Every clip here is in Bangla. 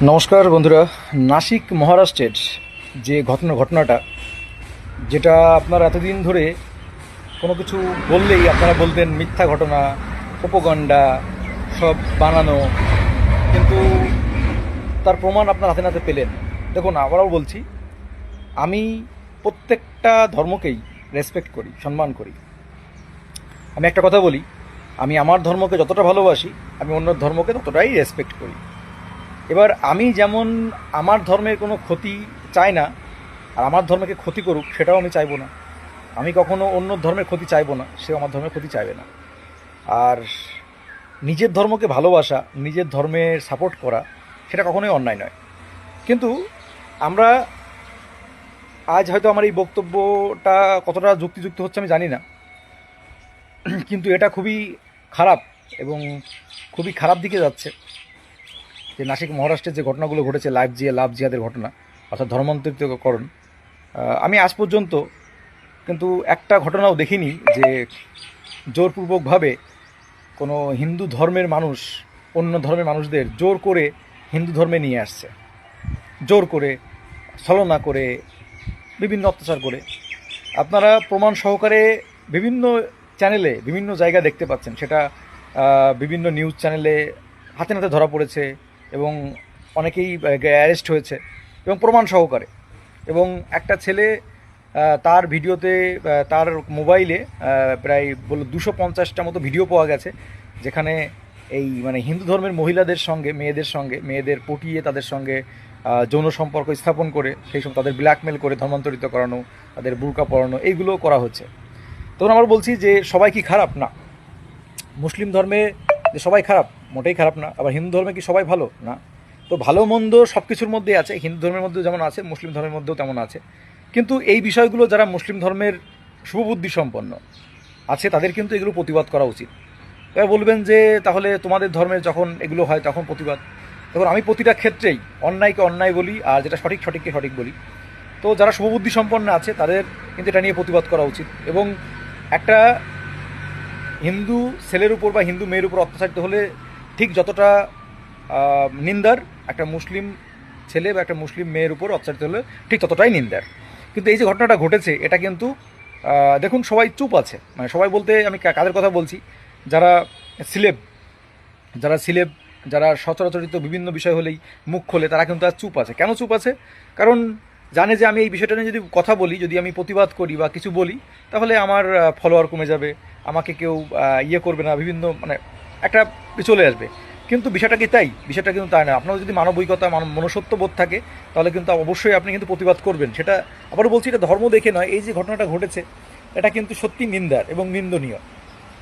নমস্কার বন্ধুরা। নাসিক মহারাষ্ট্রের যে ঘটনাটা, যেটা আপনারা এতদিন ধরে কোনো কিছু বললেই আপনারা বলতেন মিথ্যা ঘটনা, প্রোপাগান্ডা, সব বানানো, কিন্তু তার প্রমাণ আপনার হাতে নাতে পেলেন। দেখুন, আবারও বলছি, আমি প্রত্যেকটা ধর্মকেই রেসপেক্ট করি, সম্মান করি। আমি একটা কথা বলি, আমি আমার ধর্মকে যতটা ভালোবাসি, আমি অন্য ধর্মকে ততটাই রেসপেক্ট করি। এবার আমি যেমন আমার ধর্মের কোনো ক্ষতি চাই না, আর আমার ধর্মকে ক্ষতি করুক সেটাও আমি চাইবো না। আমি কখনো অন্য ধর্মের ক্ষতি চাইবো না, সেও আমার ধর্মের ক্ষতি চাইবে না। আর নিজের ধর্মকে ভালোবাসা, নিজের ধর্মের সাপোর্ট করা, সেটা কখনোই অন্যায় নয়। কিন্তু আমরা আজ হয়তো আমার এই বক্তব্যটা কতটা যুক্তিযুক্ত হচ্ছে আমি জানি না, কিন্তু এটা খুবই খারাপ এবং খুবই খারাপ দিকে যাচ্ছে। যে নাসিক মহারাষ্ট্রের যে ঘটনাগুলো ঘটেছে, লাভ জিহাদের ঘটনা, অর্থাৎ ধর্মান্তরিতকরণ, আমি আজ পর্যন্ত কিন্তু একটা ঘটনাও দেখিনি যে জোরপূর্বকভাবে কোনো হিন্দু ধর্মের মানুষ অন্য ধর্মের মানুষদের জোর করে হিন্দু ধর্মে নিয়ে আসছে, জোর করে, ছলনা করে, বিভিন্ন অত্যাচার করে। আপনারা প্রমাণ সহকারে বিভিন্ন চ্যানেলে বিভিন্ন জায়গা দেখতে পাচ্ছেন, সেটা বিভিন্ন নিউজ চ্যানেলে হাতে নাতে ধরা পড়েছে এবং অনেকেই অ্যারেস্ট হয়েছে এবং প্রমাণ সহকারে। এবং একটা ছেলে তার ভিডিওতে, তার মোবাইলে প্রায় 250টা মতো ভিডিও পাওয়া গেছে, যেখানে এই মানে হিন্দু ধর্মের মহিলাদের সঙ্গে, মেয়েদের পটিয়ে তাদের সঙ্গে যৌন সম্পর্ক স্থাপন করে, সেই সব তাদের ব্ল্যাকমেল করে ধর্মান্তরিত করানো, তাদের বুরকা পরানো, এইগুলো করা হচ্ছে। তখন আমরা বলছি যে সবাই কি খারাপ? না। মুসলিম ধর্মে যে সবাই খারাপ, মোটেই খারাপ না। আবার হিন্দু ধর্মে কি সবাই ভালো? না। তো ভালো মন্দ সব কিছুর মধ্যেই আছে, হিন্দু ধর্মের মধ্যেও যেমন আছে, মুসলিম ধর্মের মধ্যেও তেমন আছে। কিন্তু এই বিষয়গুলো যারা মুসলিম ধর্মের শুভবুদ্ধি সম্পন্ন আছে, তাদের কিন্তু এগুলো প্রতিবাদ করা উচিত। এবার বলবেন যে তাহলে তোমাদের ধর্মের যখন এগুলো হয় তখন প্রতিবাদ। দেখুন, আমি প্রতিটা ক্ষেত্রেই অন্যায়কে অন্যায় বলি, আর যেটা সঠিককে সঠিক বলি। তো যারা শুভবুদ্ধি সম্পন্ন আছে তাদের কিন্তু এটা নিয়ে প্রতিবাদ করা উচিত। এবং একটা হিন্দু ছেলের উপর বা হিন্দু মেয়ের উপর অত্যাচারিত হলে ঠিক যতটা নিন্দার, একটা মুসলিম ছেলে বা একটা মুসলিম মেয়ের উপর অত্যাচারিত হলে ঠিক ততটাই নিন্দার। কিন্তু এই যে ঘটনাটা ঘটেছে, এটা কিন্তু দেখুন সবাই চুপ আছে। মানে সবাই বলতে আমি কাদের কথা বলছি? যারা সিলেব, যারা সচরাচরিত বিভিন্ন বিষয় হলেই মুখ খোলে, তারা কিন্তু আর চুপ আছে। কেন চুপ আছে? কারণ জানে যে আমি এই বিষয়টা নিয়ে যদি কথা বলি, যদি আমি প্রতিবাদ করি বা কিছু বলি, তাহলে আমার ফলোয়ার কমে যাবে, আমাকে কেউ ইয়ে করবে না, বিভিন্ন মানে একটা চলে আসবে। কিন্তু বিষয়টা কি তাই? বিষয়টা কিন্তু তাই না। আপনার যদি মানবিকতা, মনুষ্যত্ববোধ থাকে, তাহলে কিন্তু অবশ্যই আপনি কিন্তু প্রতিবাদ করবেন। সেটা আবারও বলছি, এটা ধর্ম দেখে নয়। এই যে ঘটনাটা ঘটেছে, এটা কিন্তু সত্যি নিন্দার এবং নিন্দনীয়।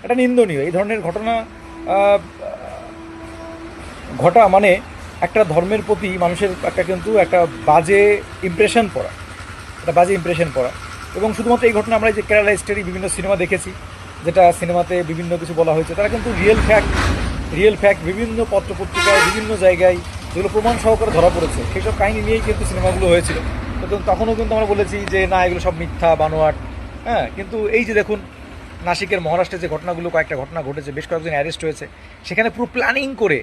এটা নিন্দনীয়। এই ধরনের ঘটনা ঘটা মানে একটা ধর্মের প্রতি মানুষের একটা বাজে ইমপ্রেশন পড়া, এবং শুধুমাত্র এই ঘটনা, আমরা যে কেরালা স্টোরি বিভিন্ন সিনেমা দেখেছি, যেটা সিনেমাতে বিভিন্ন কিছু বলা হয়েছে, তারা কিন্তু রিয়েল ফ্যাক্ট বিভিন্ন পত্রপত্রিকায় বিভিন্ন জায়গায় যেগুলো প্রমাণ সহকারে ধরা পড়েছে, সেই সব কাহিনী নিয়েই কিন্তু সিনেমাগুলো হয়েছিল। তো তখনও কিন্তু আমরা বলেছি যে না, এগুলো সব মিথ্যা, বানোয়াট। হ্যাঁ, কিন্তু এই যে দেখুন, নাসিকের মহারাষ্ট্রে যে ঘটনাগুলো, কয়েকটা ঘটনা ঘটেছে, বেশ কয়েকজন অ্যারেস্ট হয়েছে, সেখানে পুরো প্ল্যানিং করে।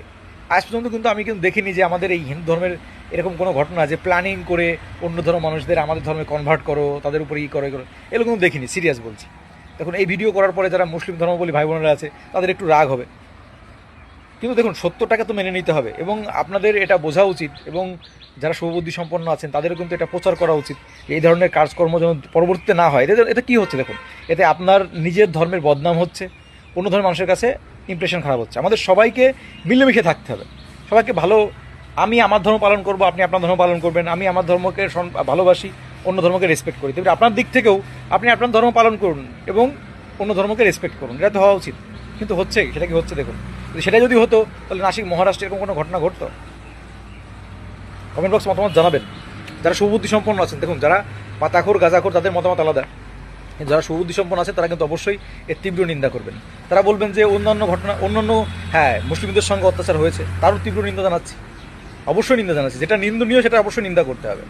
আজ পর্যন্ত কিন্তু আমি কিন্তু দেখিনি যে আমাদের এই হিন্দু ধর্মের এরকম কোনো ঘটনা যে প্ল্যানিং করে অন্য ধর্ম মানুষদের আমাদের ধর্মে কনভার্ট করো, তাদের উপরে করো, এগুলো কিন্তু দেখিনি, সিরিয়াস বলছি। দেখুন, এই ভিডিও করার পরে যারা মুসলিম ধর্মাবলী ভাই বোনেরা আছে, তাদের একটু রাগ হবে, কিন্তু দেখুন সত্যটাকে তো মেনে নিতে হবে এবং আপনাদের এটা বোঝা উচিত। এবং যারা শুভবুদ্ধি সম্পন্ন আছেন, তাদেরও কিন্তু এটা প্রচার করা উচিত, এই ধরনের কাজকর্ম যেন পরবর্তীতে না হয়। এটা কী হচ্ছে দেখুন, এতে আপনার নিজের ধর্মের বদনাম হচ্ছে, অন্য ধর্মের মানুষের কাছে ইমপ্রেশন খারাপ হচ্ছে। আমাদের সবাইকে মিলেমিশে থাকতে হবে, সবাইকে ভালো। আমি আমার ধর্ম পালন করব, আপনি আপনার ধর্ম পালন করবেন। আমি আমার ধর্মকে ভালোবাসি, অন্য ধর্মকে রেসপেক্ট করি। তবে আপনার দিক থেকেও আপনি আপনার ধর্ম পালন করুন এবং অন্য ধর্মকে রেসপেক্ট করুন। এটা তো হওয়া উচিত। কিন্তু হচ্ছে, সেটা কি হচ্ছে দেখুন। সেটা যদি হতো, তাহলে নাসিক মহারাষ্ট্রে এরকম কোনো ঘটনা ঘটতো? কমেন্ট বক্স মতামত জানাবেন। যারা সুবুদ্ধি সম্পন্ন আছেন, দেখুন যারা পাতাখোর গাঁজাখোর, তাদের মতামত আলাদা। যারা সুবুদ্ধি সম্পন্ন আছে, তারা কিন্তু অবশ্যই এর তীব্র নিন্দা করবেন। তারা বলবেন যে অন্যান্য হ্যাঁ, মুসলিমদের সঙ্গে অত্যাচার হয়েছে, তারও তীব্র নিন্দা জানাচ্ছি, অবশ্যই নিন্দা জানাচ্ছি। যেটা নিন্দনীয় সেটা অবশ্যই নিন্দা করতে হবে।